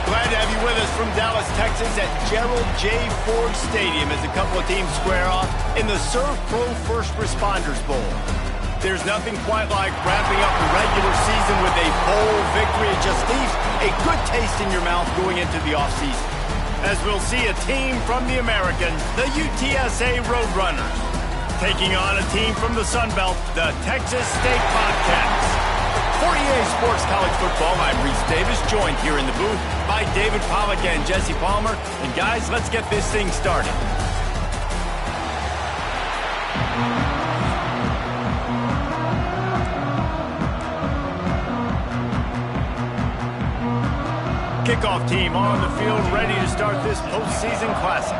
Glad to have you with us from Dallas, Texas at Gerald J. Ford Stadium as a couple of teams square off in the Serve Pro First Responders Bowl. There's nothing quite like wrapping up the regular season with a bowl victory. It just leaves a good taste in your mouth going into the offseason. As we'll see a team from the American, the UTSA Roadrunners, taking on a team from the Sun Belt, the Texas State Bobcats. For EA Sports College Football, I'm Reese Davis, joined here in the booth by David Pollack and Jesse Palmer. And guys, let's get this thing started. Kickoff team on the field, ready to start this postseason classic.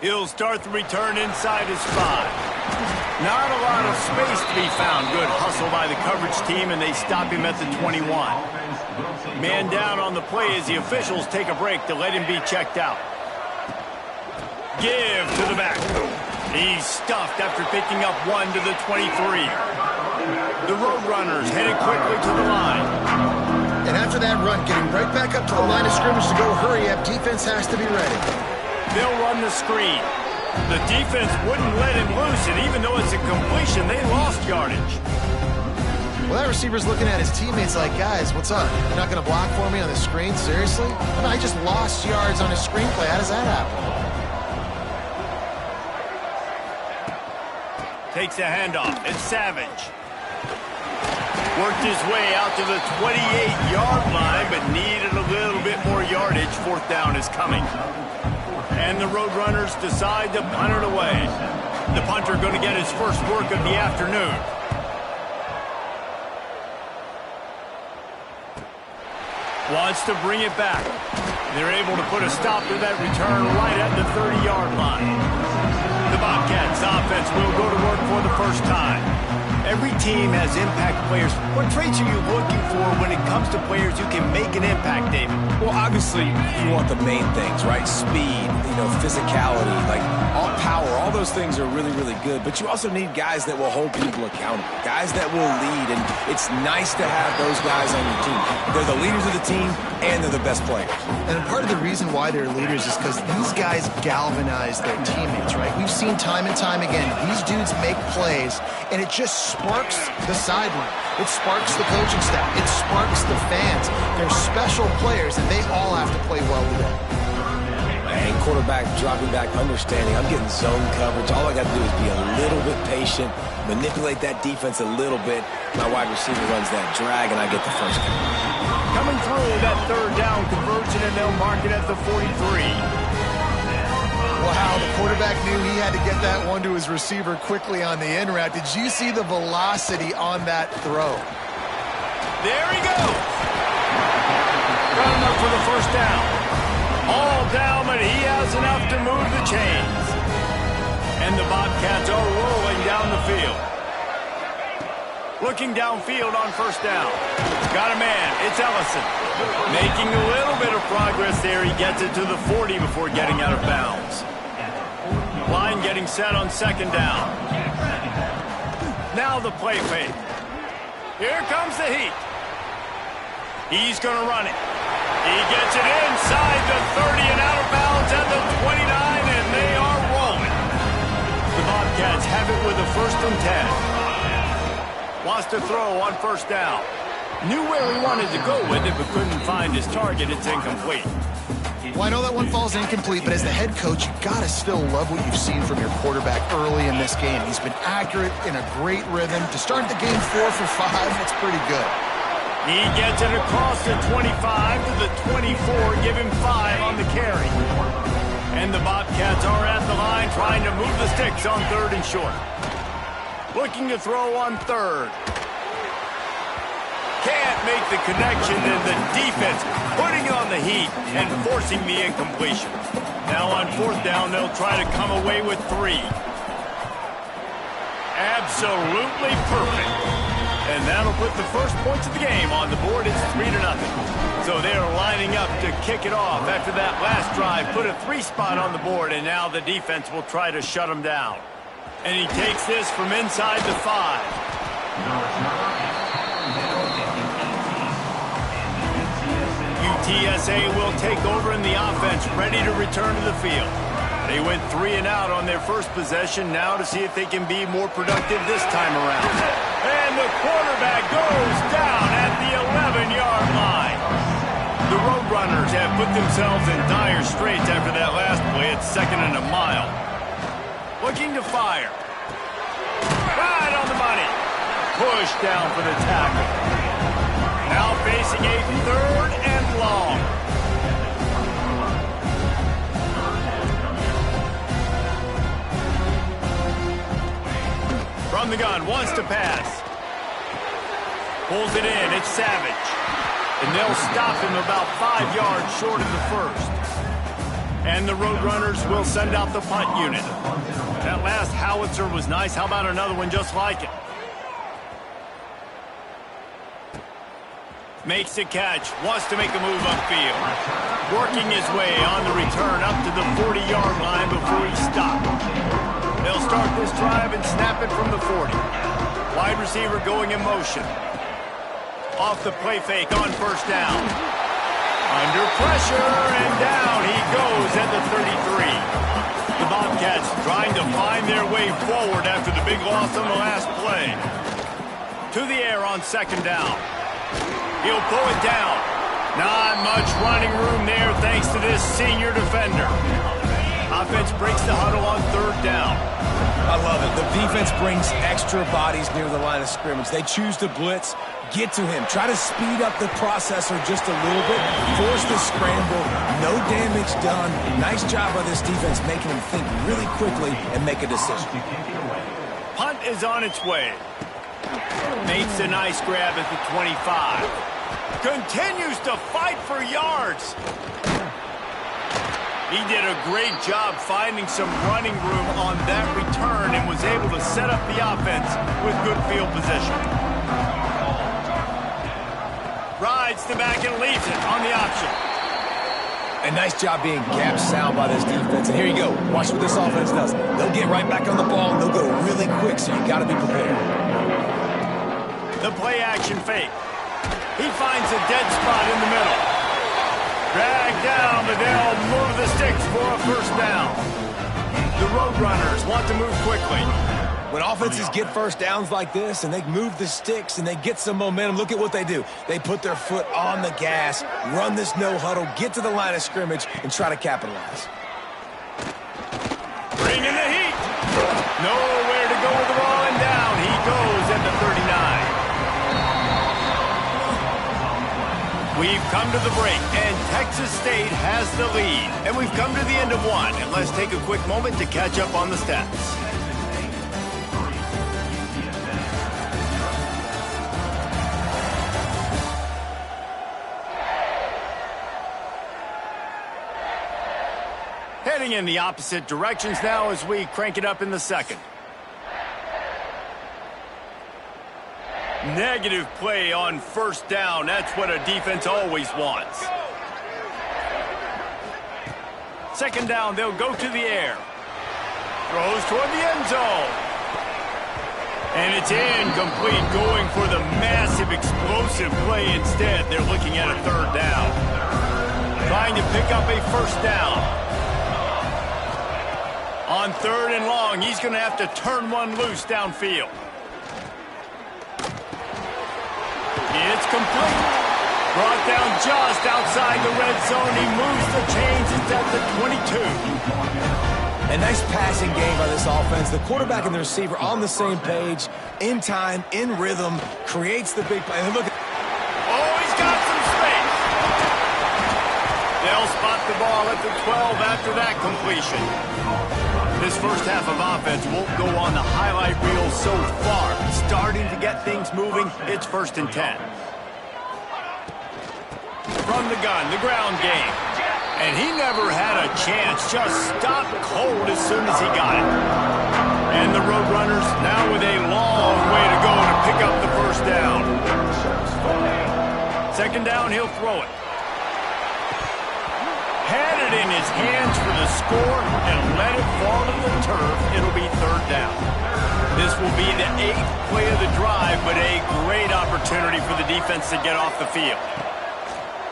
He'll start the return inside his 5. Not a lot of space to be found. Good hustle by the coverage team, and they stop him at the 21. Man down on the play as the officials take a break to let him be checked out. Give to the back. He's stuffed after picking up 1 to the 23. The Roadrunners headed quickly to the line. And after that run, getting right back up to the line of scrimmage to go hurry up, defense has to be ready. They'll run the screen. The defense wouldn't let him loose, and even though it's a completion, they lost yardage. Well, that receiver's looking at his teammates like, guys, what's up? You're not going to block for me on the screen? Seriously? I mean, I just lost yards on a screenplay. How does that happen? Takes a handoff. It's Savage. Worked his way out to the 28-yard line, but needed a little bit more yardage. 4th down is coming. And the Roadrunners decide to punt it away. The punter going to get his first work of the afternoon. Wants to bring it back. They're able to put a stop to that return right at the 30-yard line. The Bobcats offense will go to work for the first time. Every team has impact players. What traits are you looking for when it comes to players who can make an impact, David? Well, obviously, you want the main things, right? Speed, physicality, like all power, all those things are really, really good. But you also need guys that will hold people accountable, guys that will lead. And it's nice to have those guys on your team. They're the leaders of the team, and they're the best players. And part of the reason why they're leaders is because these guys galvanize their teammates, right? We've seen time and time again, these dudes make plays, and it just sparks the sideline. It sparks the coaching staff. It sparks the fans. They're special players, and they all have to play well today. And quarterback dropping back, understanding I'm getting zone coverage. All I got to do is be a little bit patient, manipulate that defense a little bit. My wide receiver runs that drag, and I get the first down. Coming through that 3rd down conversion, and they'll mark it at the 43. Wow, the quarterback knew he had to get that one to his receiver quickly on the in route. Did you see the velocity on that throw? There he goes. Got him up for the first down. All down, but he has enough to move the chains. And the Bobcats are rolling down the field. Looking downfield on 1st down. Got a man. It's Ellison. Making a little bit of progress there. He gets it to the 40 before getting out of bounds. Line getting set on 2nd down. Now the play fake. Here comes the heat. He's going to run it. He gets it inside the 30 and out of bounds at the 29, and they are rolling. The Bobcats have it with a 1st and 10. Wants to throw on 1st down. Knew where he wanted to go with it, but couldn't find his target. It's incomplete. Well, I know that one falls incomplete, but as the head coach, you got to still love what you've seen from your quarterback early in this game. He's been accurate, in a great rhythm. To start the game 4 for 5, that's pretty good. He gets it across the 25 to the 24, give him 5 on the carry. And the Bobcats are at the line trying to move the sticks on 3rd and short. Looking to throw on 3rd. Can't make the connection, and the defense putting on the heat and forcing the incompletion. Now on 4th down, they'll try to come away with 3. Absolutely perfect. And that'll put the first points of the game on the board. It's 3-0. So they are lining up to kick it off after that last drive. Put a 3 spot on the board, and now the defense will try to shut them down. And he takes this from inside the 5. TSA will take over in the offense, ready to return to the field. They went 3 and out on their first possession, now to see if they can be more productive this time around. And the quarterback goes down at the 11-yard line. The Roadrunners have put themselves in dire straits after that last play at 2nd and a mile. Looking to fire. Right on the money. Push down for the tackle. Now facing a 3rd and long. From the gun, wants to pass. Pulls it in, it's Savage. And they'll stop him about 5 yards short of the first. And the Roadrunners will send out the punt unit. That last howitzer was nice. How about another one just like it? Makes a catch, wants to make a move upfield. Working his way on the return up to the 40-yard line before he stopped. They'll start this drive and snap it from the 40. Wide receiver going in motion. Off the play fake on first down. Under pressure, and down he goes at the 33. The Bobcats trying to find their way forward after the big loss on the last play. To the air on 2nd down. He'll pull it down. Not much running room there thanks to this senior defender. Offense breaks the huddle on 3rd down. I love it. The defense brings extra bodies near the line of scrimmage. They choose to blitz, get to him, try to speed up the processor just a little bit, force the scramble, no damage done. Nice job by this defense making him think really quickly and make a decision. Punt is on its way. Makes a nice grab at the 25. Continues to fight for yards. He did a great job finding some running room on that return and was able to set up the offense with good field position. Rides the back and leaves it on the option. A nice job being gap sound by this defense. And here you go. Watch what this offense does. They'll get right back on the ball, and they'll go really quick, so you got to be prepared. The play action fake. He finds a dead spot in the middle. Dragged down, but they'll move the sticks for a first down. The Roadrunners want to move quickly. When offenses get first downs like this and they move the sticks and they get some momentum, look at what they do. They put their foot on the gas, run this no huddle, get to the line of scrimmage, and try to capitalize. Bringing the heat. Nowhere to go with the ball, and down he goes at the 39. We've come to the break, and Texas State has the lead. And we've come to the end of one, and let's take a quick moment to catch up on the stats. Heading in the opposite directions now as we crank it up in the second. Negative play on first down. That's what a defense always wants. 2nd down, they'll go to the air. Throws toward the end zone. And it's incomplete, going for the massive explosive play instead. They're looking at a 3rd down. Trying to pick up a first down. On 3rd and long, he's going to have to turn one loose downfield. It's complete. Brought down just outside the red zone. He moves the chains. It's at the 22. A nice passing game by this offense. The quarterback and the receiver on the same page, in time, in rhythm, creates the big play. And look at... Oh, he's got some space. They'll spot the ball at the 12 after that completion. This first half of offense won't go on the highlight reel so far. Starting to get things moving. It's 1st and 10. From the gun, the ground game. And he never had a chance. Just stopped cold as soon as he got it. And the Roadrunners now with a long way to go to pick up the first down. 2nd down, he'll throw it. Had it in his hands for the score and let it fall to the turf. It'll be 3rd down. This will be the 8th play of the drive, but a great opportunity for the defense to get off the field.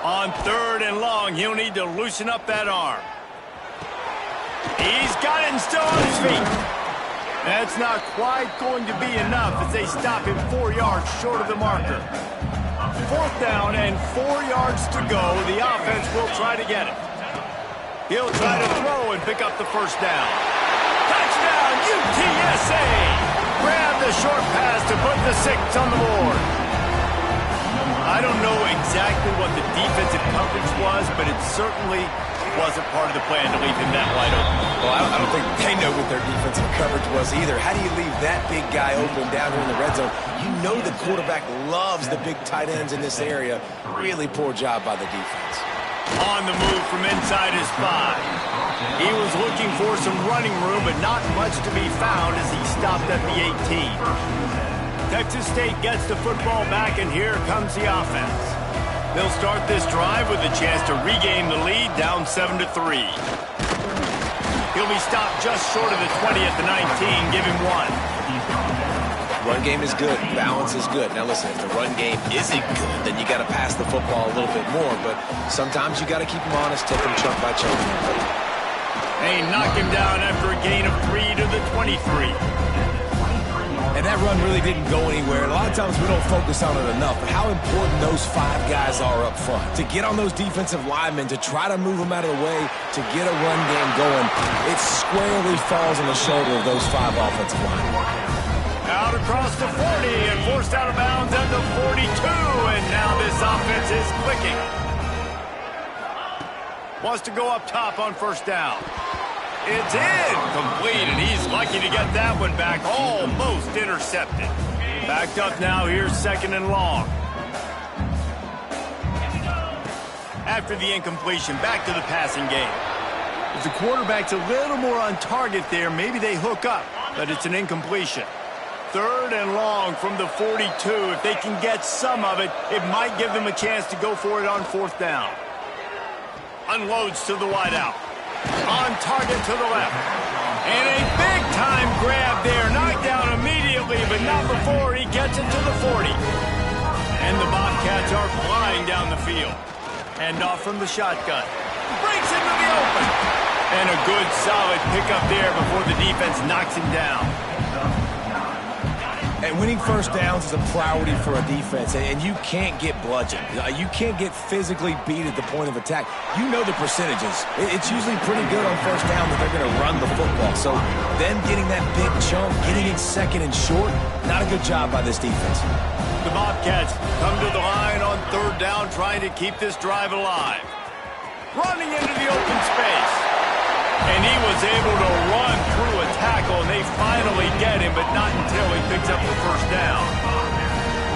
On 3rd and long, he'll need to loosen up that arm. He's got it and still on his feet. That's not quite going to be enough as they stop him 4 yards short of the marker. 4th down and 4 yards to go. The offense will try to get it. He'll try to throw and pick up the 1st down. Touchdown, UTSA! Grab the short pass to put the 6 on the board. I don't know exactly what the defensive coverage was, but it certainly wasn't part of the plan to leave him that wide open. Well, I don't think they know what their defensive coverage was either. How do you leave that big guy open down here in the red zone? You know the quarterback loves the big tight ends in this area. Really poor job by the defense. On the move from inside his 5. He was looking for some running room, but not much to be found as he stopped at the 18. Texas State gets the football back, and here comes the offense. They'll start this drive with a chance to regain the lead, down 7-3. He'll be stopped just short of the 20 at the 19, give him 1. Run game is good. Balance is good. Now listen, if the run game isn't good, then you got to pass the football a little bit more. But sometimes you got to keep him honest, take him chunk by chunk. They knock him down after a gain of 3 to the 23. And that run really didn't go anywhere. A lot of times we don't focus on it enough, but how important those 5 guys are up front. To get on those defensive linemen, to try to move them out of the way, to get a run game going, it squarely falls on the shoulder of those 5 offensive linemen. Out across the 40 and forced out of bounds at the 42, and now this offense is clicking. Wants to go up top on 1st down. It's incomplete, and he's lucky to get that one back, almost intercepted. Backed up now, here's 2nd and long. After the incompletion, back to the passing game. If the quarterback's a little more on target there, maybe they hook up, but it's an incompletion. 3rd and long from the 42. If they can get some of it, it might give them a chance to go for it on 4th down. Unloads to the wideout. On target to the left. And a big-time grab there. Knocked down immediately, but not before he gets it to the 40. And the Bobcats are flying down the field. Hand off from the shotgun. Breaks into the open. And a good, solid pickup there before the defense knocks him down. And winning 1st downs is a priority for a defense, and you can't get bludgeoned. You can't get physically beat at the point of attack. You know the percentages. It's usually pretty good on 1st down that they're going to run the football. So them getting that big chunk, getting it 2nd and short, not a good job by this defense. The Bobcats come to the line on 3rd down, trying to keep this drive alive. Running into the open space. And he was able to run through a tackle, and they finally get him, but not until he picks up the 1st down.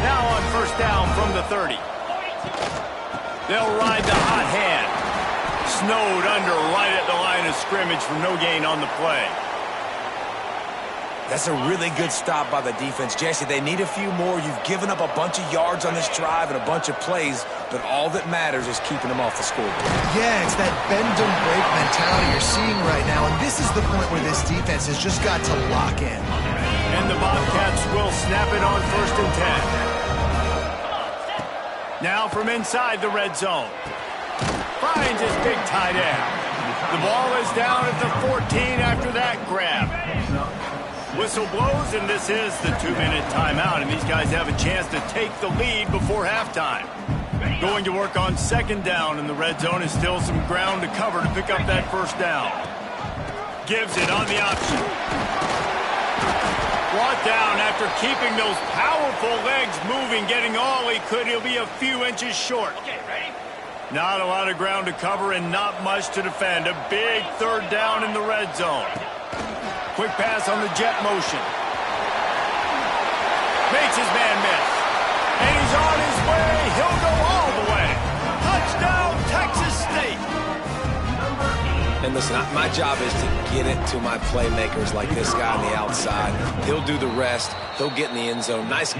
Now on 1st down from the 30. They'll ride the hot hand. Snowed under right at the line of scrimmage for no gain on the play. That's a really good stop by the defense. Jesse, they need a few more. You've given up a bunch of yards on this drive and a bunch of plays, but all that matters is keeping them off the scoreboard. Yeah, it's that bend don't break mentality you're seeing right now, and this is the point where this defense has just got to lock in. And the Bobcats will snap it on 1st and 10. Now from inside the red zone. Finds his big tight end. The ball is down at the 14 after that grab. Whistle blows, and this is the 2-minute timeout, and these guys have a chance to take the lead before halftime. Going to work on 2nd down in the red zone, is still some ground to cover to pick up that 1st down. Gives it on the option. Brought down after keeping those powerful legs moving, getting all he could. He'll be a few inches short. Not a lot of ground to cover and not much to defend. A big 3rd down in the red zone. Quick pass on the jet motion. Makes his man miss. And he's on his way. He'll go all the way. Touchdown, Texas State. And listen, my job is to get it to my playmakers like this guy on the outside. He'll do the rest. He'll get in the end zone. Nice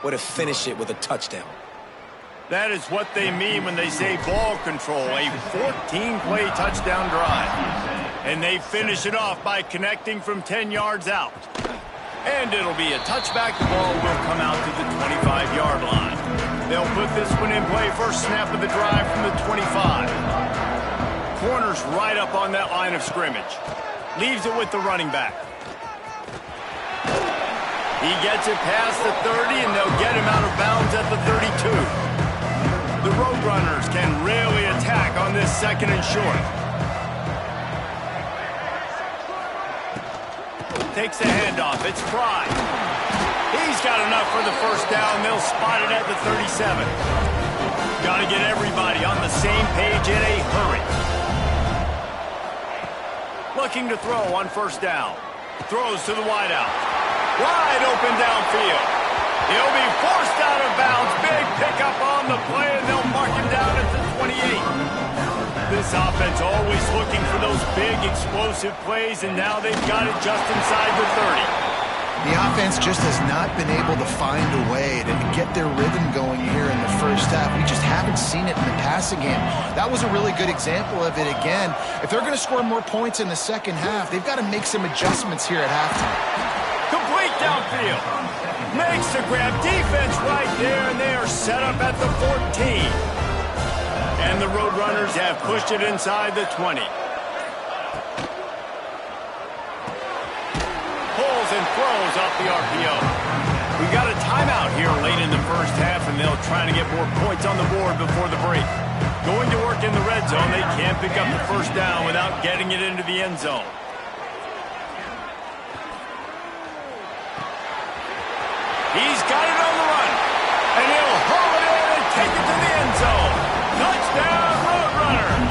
would have finished it with a touchdown. That is what they mean when they say ball control, a 14-play touchdown drive. And they finish it off by connecting from 10 yards out. And it'll be a touchback. The ball will come out to the 25-yard line. They'll put this one in play. First snap of the drive from the 25. Corner's right up on that line of scrimmage. Leaves it with the running back. He gets it past the 30, and they'll get him out of bounds at the 32. The Roadrunners can really attack on this second and short. Takes the handoff. It's Fry. He's got enough for the first down. They'll spot it at the 37. Got to get everybody on the same page in a hurry. Looking to throw on first down. Throws to the wideout. Wide open downfield. He'll be forced out of bounds. Big pickup on the play, and they'll mark him down at the 28. This offense always looking for those big, explosive plays, and now they've got it just inside the 30. The offense just has not been able to find a way to get their rhythm going here in the first half. We just haven't seen it in the passing game. That was a really good example of it again. If they're going to score more points in the second half, they've got to make some adjustments here at halftime. Complete downfield. Makes the grab. Defense right there, and they are set up at the 14. And the Roadrunners have pushed it inside the 20. Pulls and throws off the RPO. We got a timeout here late in the first half, and they'll try to get more points on the board before the break. Going to work in the red zone. They can't pick up the first down without getting it into the end zone. He's got it on the run, and he'll haul it in and take it to the end zone. Touchdown, Roadrunners!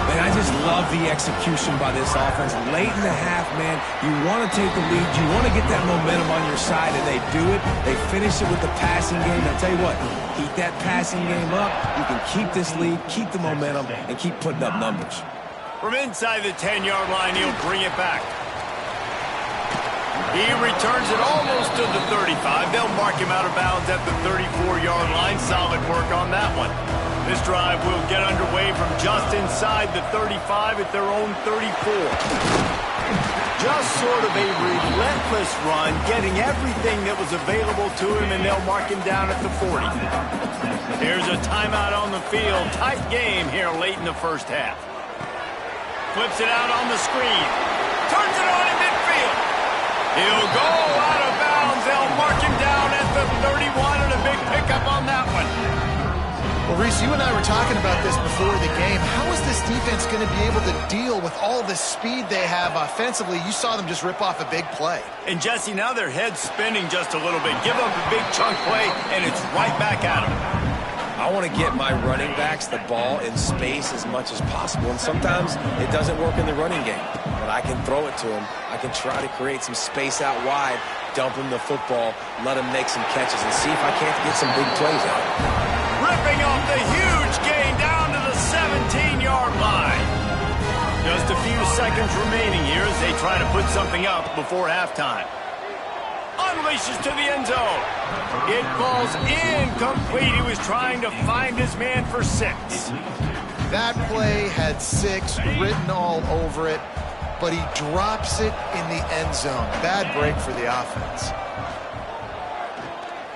Man, I just love the execution by this offense. Late in the half, man, you want to take the lead. You want to get that momentum on your side, and they do it. They finish it with the passing game. I'll tell you what, keep that passing game up. You can keep this lead, keep the momentum, and keep putting up numbers. From inside the 10-yard line, he'll bring it back. He returns it almost to the 35. They'll mark him out of bounds at the 34-yard line. Solid work on that one. This drive will get underway from just inside the 35 at their own 34. Just sort of a relentless run, getting everything that was available to him, and they'll mark him down at the 40. Here's a timeout on the field. Tight game here late in the first half. Flips it out on the screen. Turns it on in midfield. He'll go out of bounds. They'll mark him down at the 31, and a big pickup on that one. Well, Reese, you and I were talking about this before the game. How is this defense going to be able to deal with all the speed they have offensively? You saw them just rip off a big play. And, Jesse, now their head's spinning just a little bit. Give up a big chunk play, and it's right back at them. I want to get my running backs the ball in space as much as possible, and sometimes it doesn't work in the running game. But I can throw it to them. I can try to create some space out wide, dump him the football, let him make some catches, and see if I can't get some big plays out. Ripping off the huge gain down to the 17-yard line. Just a few seconds remaining here as they try to put something up before halftime. Unleashes to the end zone. It falls incomplete. He was trying to find his man for 6. That play had 6 written all over it, but he drops it in the end zone. Bad break for the offense.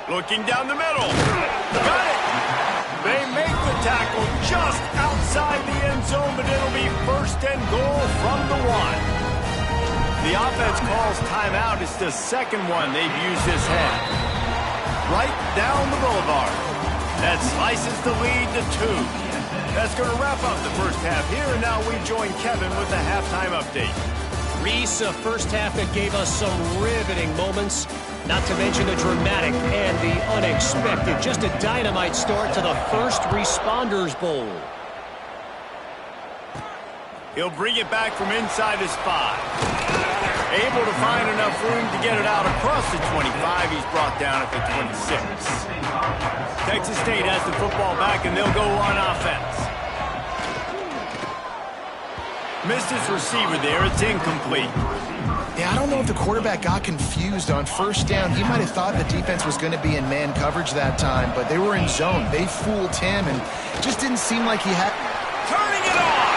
Looking down the middle. Got it. They make the tackle just outside the end zone, but it'll be first and goal from the 1. The offense calls timeout. It's the second one they've used this half. Right down the boulevard. That slices the lead to 2. That's going to wrap up the first half here, and now we join Kevin with the halftime update. Reese, a first half that gave us some riveting moments, not to mention the dramatic and the unexpected. Just a dynamite start to the First Responders Bowl. He'll bring it back from inside his 5. Able to find enough room to get it out across the 25. He's brought down at the 26. Texas State has the football back, and they'll go on offense. Missed his receiver there. It's incomplete. Yeah, I don't know if the quarterback got confused on first down. He might have thought the defense was going to be in man coverage that time, but they were in zone. They fooled him, and it just didn't seem like he had... Turning it on!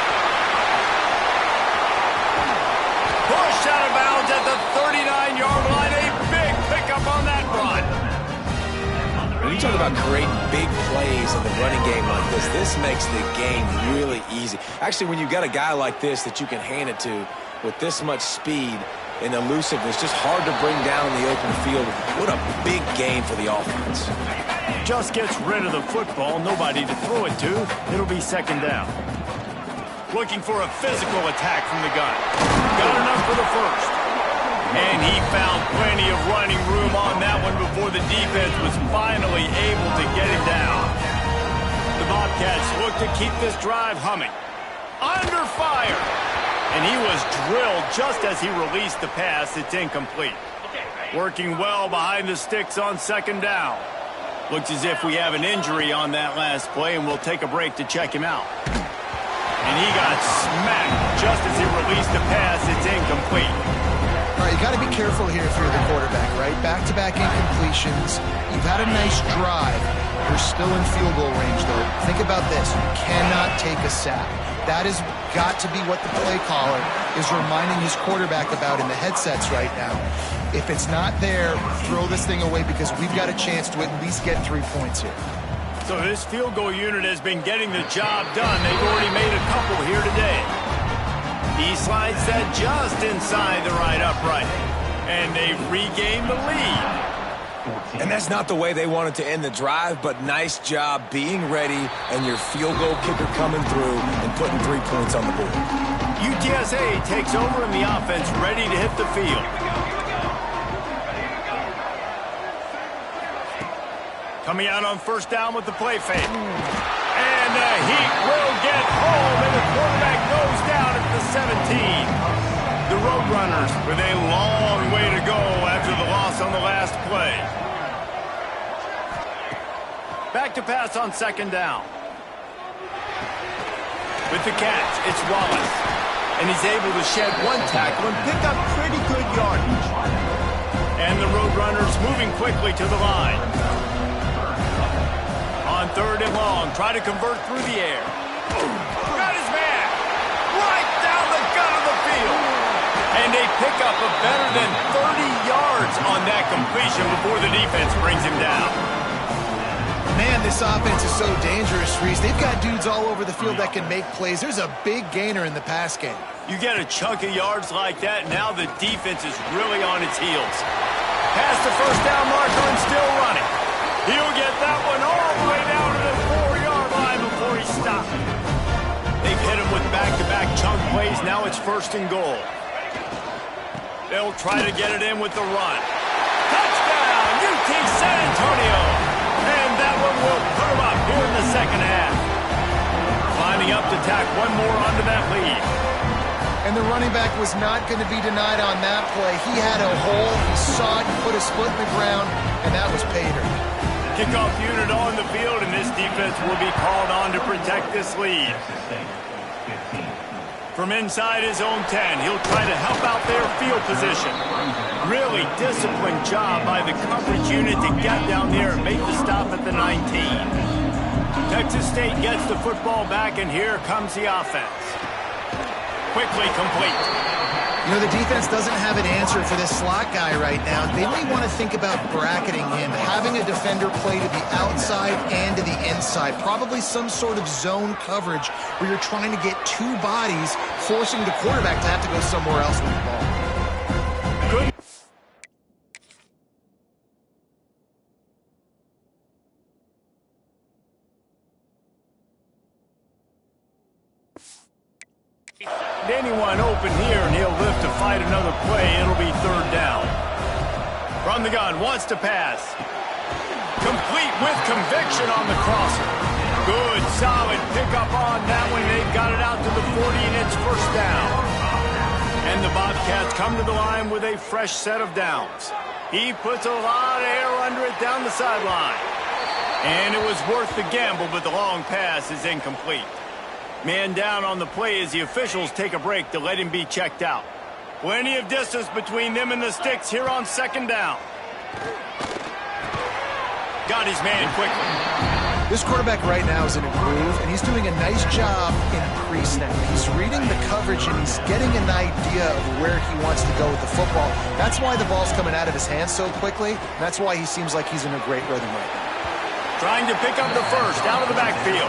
Pushed out of bounds at the 39-yard line. A big pickup on that run. When you talk about creating big plays in the running game like this makes the game really easy. Actually, when you've got a guy like this that you can hand it to with this much speed and elusiveness, just hard to bring down in the open field. What a big game for the offense. Just gets rid of the football. Nobody to throw it to. It'll be second down. Looking for a physical attack from the gun. Got enough for the first. And he found plenty of running room on that one before the defense was finally able to get him down. The Bobcats look to keep this drive humming. Under fire. And he was drilled just as he released the pass. It's incomplete. Working well behind the sticks on second down. Looks as if we have an injury on that last play, and we'll take a break to check him out. And he got smacked just as he released the pass. It's incomplete. All right, you got to be careful here if you're the quarterback, right? Back-to-back incompletions. You've had a nice drive. You're still in field goal range, though. Think about this. You cannot take a sack. That has got to be what the play caller is reminding his quarterback about in the headsets right now. If it's not there, throw this thing away because we've got a chance to at least get 3 points here. So this field goal unit has been getting the job done. They've already made a couple here today. He slides that just inside the right upright. And they've regained the lead. And that's not the way they wanted to end the drive, but nice job being ready and your field goal kicker coming through and putting 3 points on the board. UTSA takes over in the offense, ready to hit the field. Coming out on first down with the play fake. And the Heat will get home, and the quarterback goes down at the 17. The Roadrunners with a long way to go after the loss on the last play. Back to pass on second down. With the catch, it's Wallace. And he's able to shed one tackle and pick up pretty good yardage. And the Roadrunners moving quickly to the line. On third and long, try to convert through the air. Got his man. Right down the gut of the field. And they pick up a better than 30 yards on that completion before the defense brings him down. Man, this offense is so dangerous, Reese. They've got dudes all over the field that can make plays. There's a big gainer in the pass game. You get a chunk of yards like that, now the defense is really on its heels. Past the first down marker and still running. He'll get that one all the way down to the 4-yard line before he stops. They've hit him with back-to-back chunk plays. Now it's first and goal. They'll try to get it in with the run. Touchdown, UT San Antonio. And that one will put him up here in the second half. Climbing up to tack one more onto that lead. And the running back was not going to be denied on that play. He had a hole, he saw it, put his foot in the ground, and that was pay dirt. Kickoff unit on the field, and this defense will be called on to protect this lead. From inside his own 10, he'll try to help out their field position. Really disciplined job by the coverage unit to get down there and make the stop at the 19. Texas State gets the football back, and here comes the offense. Quickly complete. You know, the defense doesn't have an answer for this slot guy right now. They may want to think about bracketing him, having a defender play to the outside and to the inside. Probably some sort of zone coverage where you're trying to get two bodies, forcing the quarterback to have to go somewhere else with the ball. Good. Anyone open here, and he'll live to fight another play. It'll be third down. From the gun, wants to pass. Complete with conviction on the crosser. Good, solid pickup on that one. They've got it out to the 40, and it's first down. And the Bobcats come to the line with a fresh set of downs. He puts a lot of air under it down the sideline. And it was worth the gamble, but the long pass is incomplete. Man down on the play as the officials take a break to let him be checked out. Plenty of distance between them and the sticks here on second down. Got his man quickly. This quarterback right now is in a groove, and he's doing a nice job in pre-snap. He's reading the coverage, and he's getting an idea of where he wants to go with the football. That's why the ball's coming out of his hands so quickly. That's why he seems like he's in a great rhythm right now. Trying to pick up the first out of the backfield.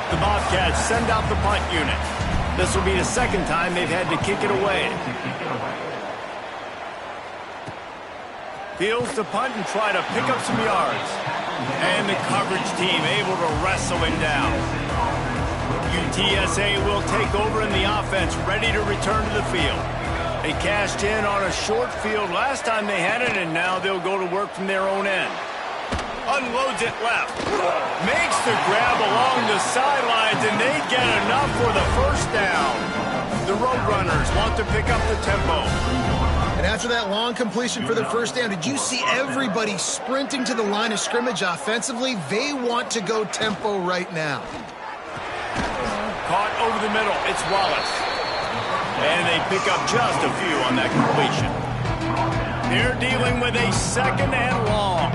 The Bobcats send out the punt unit. This will be the second time they've had to kick it away. Fields to punt and try to pick up some yards. And the coverage team able to wrestle him down. UTSA will take over in the offense, ready to return to the field. They cashed in on a short field last time they had it, and now they'll go to work from their own end. Unloads it left. Makes the grab along the sidelines, and they get enough for the first down. The Roadrunners want to pick up the tempo. And after that long completion for the first down, did you see everybody sprinting to the line of scrimmage offensively? They want to go tempo right now. Caught over the middle. It's Wallace. And they pick up just a few on that completion. They're dealing with a second and long.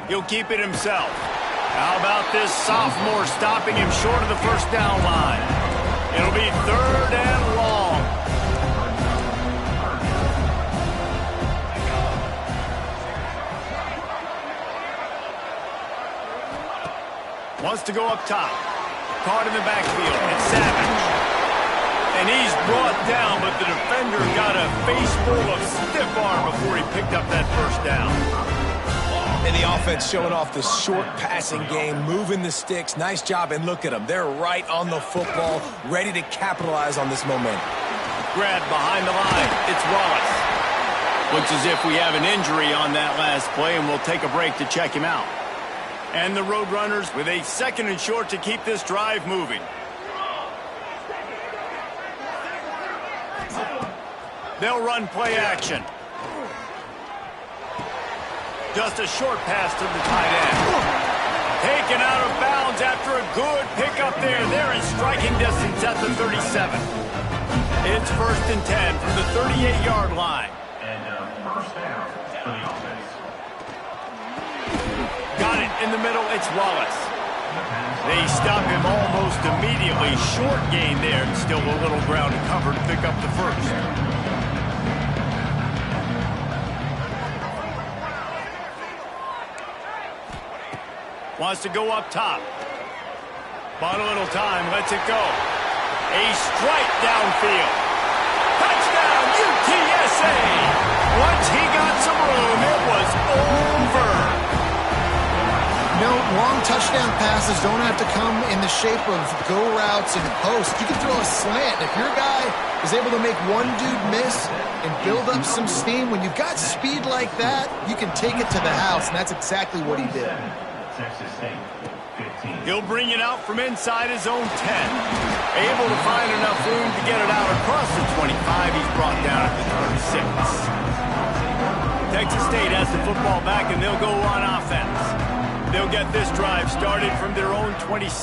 He'll keep it himself. How about this sophomore stopping him short of the first down line? It'll be third and long. Wants to go up top. Caught in the backfield. It's Savage. And he's brought down, but the defender got a face full of stiff arm before he picked up that first down. And the offense showing off the short passing game, moving the sticks. Nice job, and look at them. They're right on the football, ready to capitalize on this momentum. Grab behind the line. It's Wallace. Looks as if we have an injury on that last play, and we'll take a break to check him out. And the Roadrunners with a second and short to keep this drive moving. They'll run play action. Just a short pass to the tight end. Taken out of bounds after a good pickup there. They're in striking distance at the 37. It's 1st and 10 from the 38-yard line. First down for the offense. Got it in the middle. It's Wallace. They stop him almost immediately. Short gain there, and still a little ground to cover to pick up the first. Wants to go up top. Bought a little time. Lets it go. A strike downfield. Touchdown, UTSA! Once he got some room, it was over. No, long touchdown passes don't have to come in the shape of go routes and posts. You can throw a slant. If your guy is able to make one dude miss and build up some steam, when you've got speed like that, you can take it to the house, and that's exactly what he did. Texas State, 15. He'll bring it out from inside his own 10. Able to find enough room to get it out across the 25. He's brought down at the 36. Texas State has the football back, and they'll go on offense. They'll get this drive started from their own 26.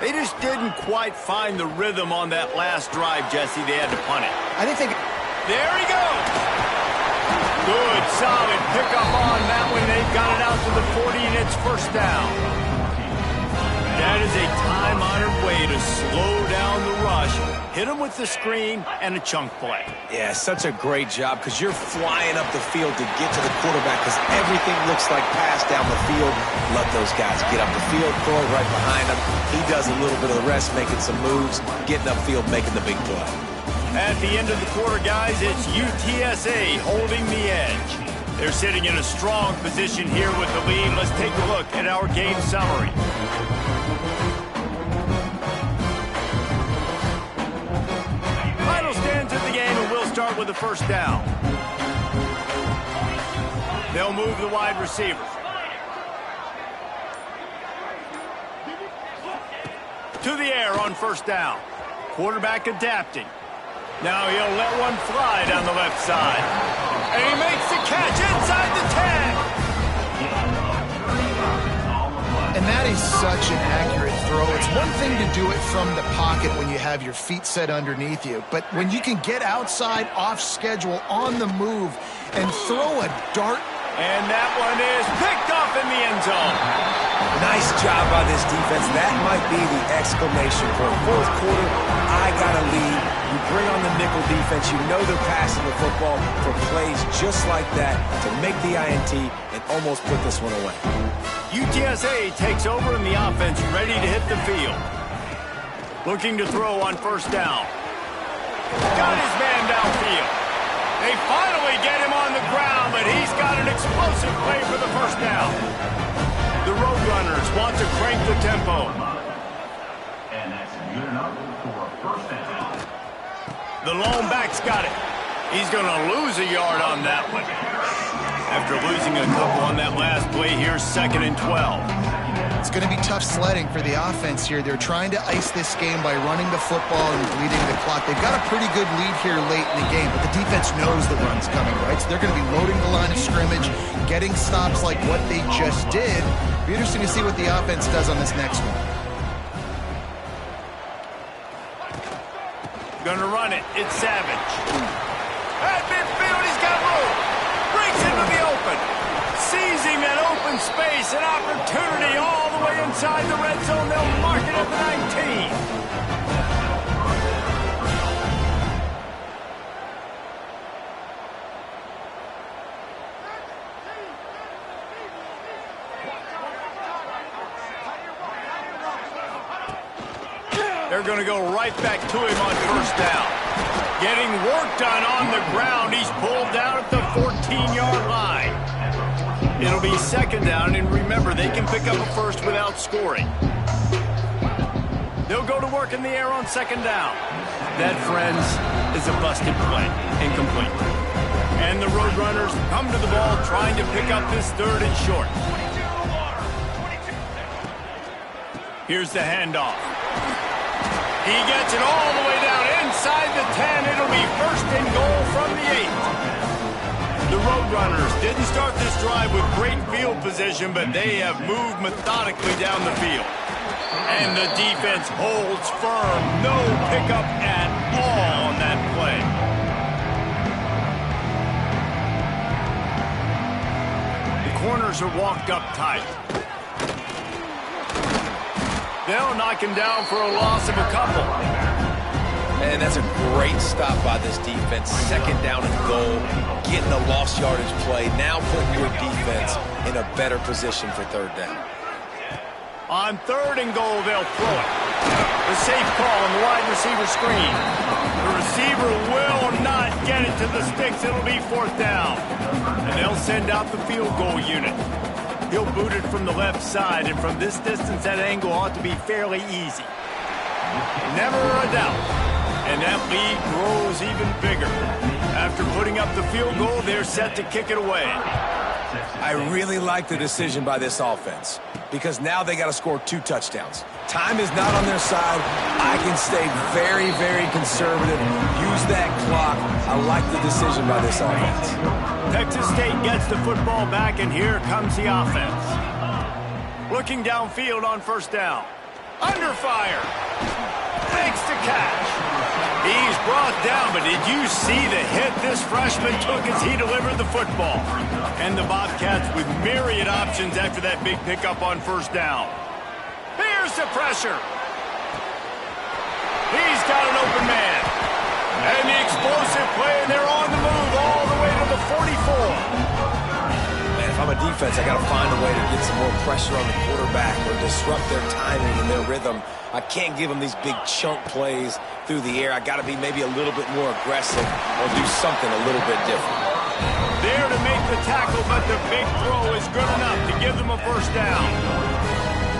They just didn't quite find the rhythm on that last drive, Jesse. They had to punt it. I didn't think... There he goes! Good, solid pickup on that one. They've got it out to the 40, and it's first down. That is a time-honored way to slow down the rush, hit them with the screen, and a chunk play. Yeah, such a great job because you're flying up the field to get to the quarterback because everything looks like pass down the field. Let those guys get up the field, throw it right behind him. He does a little bit of the rest, making some moves, getting upfield, making the big play. At the end of the quarter, guys, it's UTSA holding the edge. They're sitting in a strong position here with the lead. Let's take a look at our game summary. Final stands of the game, and we'll start with the first down. They'll move the wide receiver. To the air on first down. Quarterback adapting. Now he'll let one fly down the left side. And he makes the catch inside the 10. And that is such an accurate throw. It's one thing to do it from the pocket when you have your feet set underneath you, but when you can get outside, off schedule, on the move, and throw a dart. And that one is picked off in the end zone. Nice job by this defense. That might be the exclamation point. Fourth quarter, I got to lead. You bring on the nickel defense. You know they're passing the football for plays just like that to make the INT and almost put this one away. UTSA takes over in the offense, ready to hit the field. Looking to throw on first down. Got his man downfield. They finally get him on the ground, but he's got an explosive play for the first down. The Roadrunners want to crank the tempo. And that's good enough for a first down. The lone back's got it. He's going to lose a yard on that one. After losing a couple on that last play, here's 2nd and 12. It's going to be tough sledding for the offense here. They're trying to ice this game by running the football and bleeding the clock. They've got a pretty good lead here late in the game, but the defense knows the run's coming, right? So they're going to be loading the line of scrimmage, getting stops like what they just did. It'll be interesting to see what the offense does on this next one. Gonna run it. It's Savage. At midfield, he's got room. Breaks into the open. Seizing that open space, an opportunity all the way inside the red zone. They'll mark it at the 19. They're going to go right back to him on first down. Getting work done on the ground. He's pulled down at the 14-yard line. It'll be 2nd down, and remember, they can pick up a first without scoring. They'll go to work in the air on 2nd down. That, friends, is a busted play. Incomplete. And the Roadrunners come to the ball trying to pick up this 3rd and short. Here's the handoff. He gets it all the way down inside the 10. It'll be 1st and goal from the 8. The Roadrunners didn't start this drive with great field position, but they have moved methodically down the field. And the defense holds firm. No pickup at all on that play. The corners are walked up tight. They'll knock him down for a loss of a couple. And that's a great stop by this defense. 2nd down and goal. Getting a lost yardage play. Now putting your defense in a better position for 3rd down. On 3rd and goal, they'll throw it. The safe call on the wide receiver screen. The receiver will not get it to the sticks. It'll be 4th down. And they'll send out the field goal unit. He'll boot it from the left side, and from this distance, that angle ought to be fairly easy. Never a doubt. And that lead grows even bigger. After putting up the field goal, they're set to kick it away. I really like the decision by this offense because now they got to score 2 touchdowns. Time is not on their side. I can stay very, very conservative. Use that clock. I like the decision by this offense. Texas State gets the football back, and here comes the offense. Looking downfield on first down. Under fire. Makes the catch. He's brought down, but did you see the hit this freshman took as he delivered the football? And the Bobcats with myriad options after that big pickup on first down. Here's the pressure. He's got an open man. And the explosive play, and they're on the move all the way to the 44. Man, if I'm a defense, I got to find a way to get some more pressure on the quarterback or disrupt their timing and their rhythm. I can't give them these big chunk plays through the air. I got to be maybe a little bit more aggressive or do something a little bit different. There to make the tackle, but the big throw is good enough to give them a first down.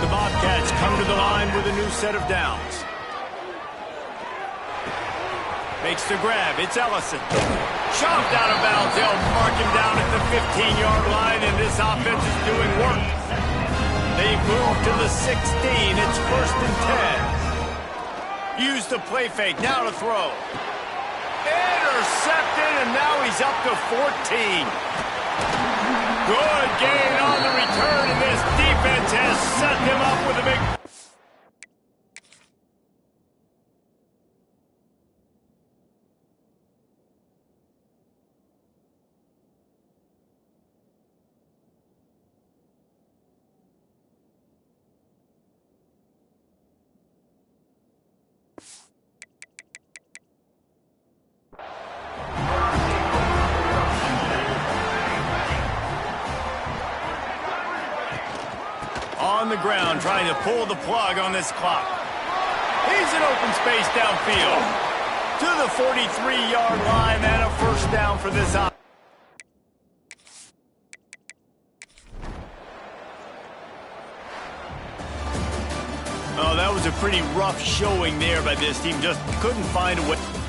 The Bobcats come to the line with a new set of downs. Makes the grab. It's Ellison. Chopped out of bounds. They'll mark him down at the 15-yard line, and this offense is doing work. They move to the 16. It's 1st and 10. Use the play fake. Now to throw. Intercepted, and now he's up to 14. Good gain on the return, and this defense has set them up with a big... On the ground, trying to pull the plug on this clock. He's in open space downfield. To the 43-yard line, and a first down for this offense. Oh, that was a pretty rough showing there by this team. Just couldn't find a way.